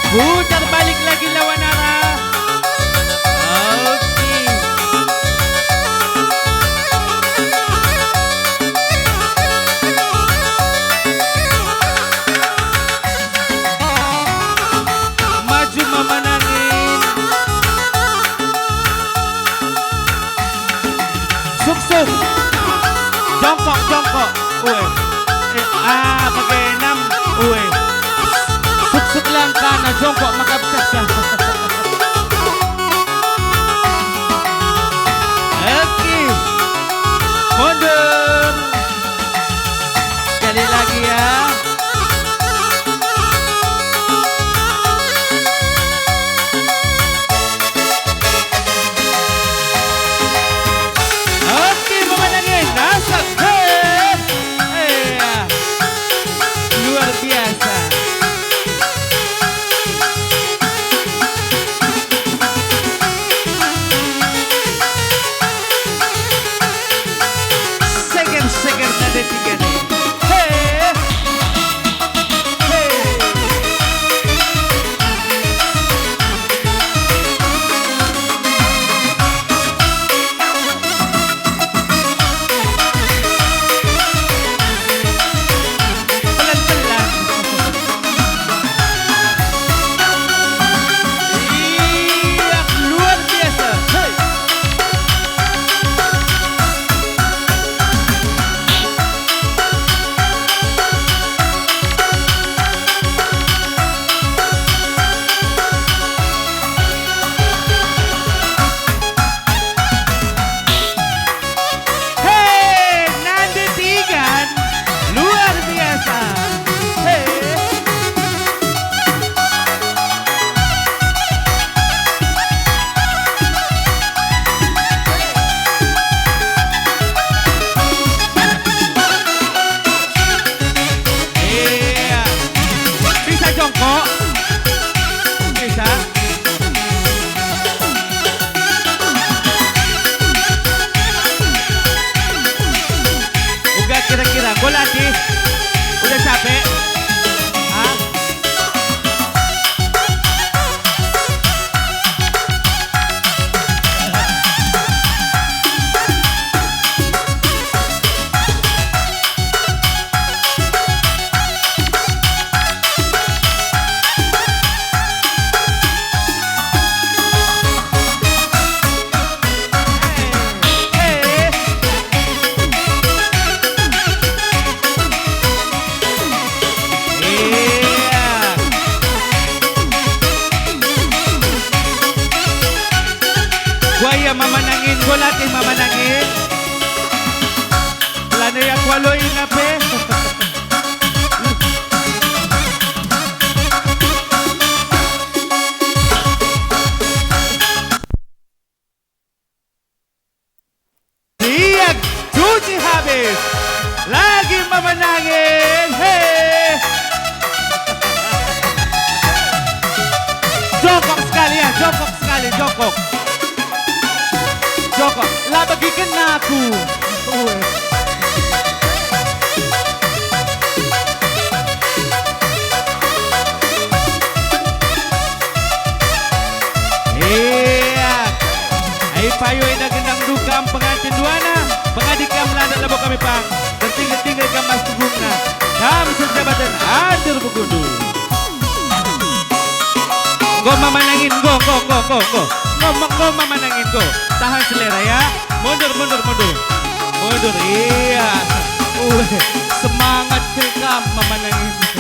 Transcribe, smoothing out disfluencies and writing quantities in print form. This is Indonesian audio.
Putar balik lagi lawan arah. Oke. Maju mama nangin. Suk-suk. Jongkok, jongkok. Uwe. Pakai 6. Uwe. Suk-suk lang kana, jongkok makapsa. Oke. Mundur. Sekali lagi ya. Oke, memandangin. Nasab. Luar biasa. Seger nade tiga nih. Hey, hey. Pelan-pelan. Iya, luar biasa. Hey. Luar biasa. Hey. Iya. Bisa jongkok. Bisa. Udah kira-kira gue latih. Udah capek? Hah? Buaya mama nangin, gue latih mama nangin. Lana yang waloin apa? Iya, cuci habis. Lagi mama nangin. Hey. Jongkok sekali ya, jongkok sekali, jongkok. Jongkok, lah bagikan aku. Iya. Ay payo ay nagandang dukam pengantin duana. Pengadikam melanda labo kami pang. Tertinggal-tinggal kam mas tugungna. Kami sejabatan anjur begundu. Go mama nangin, go. Ngomong mama nangin, go. Tahan selera ya. Mundur. Mundur, iya. Semangat kekam mama nangin.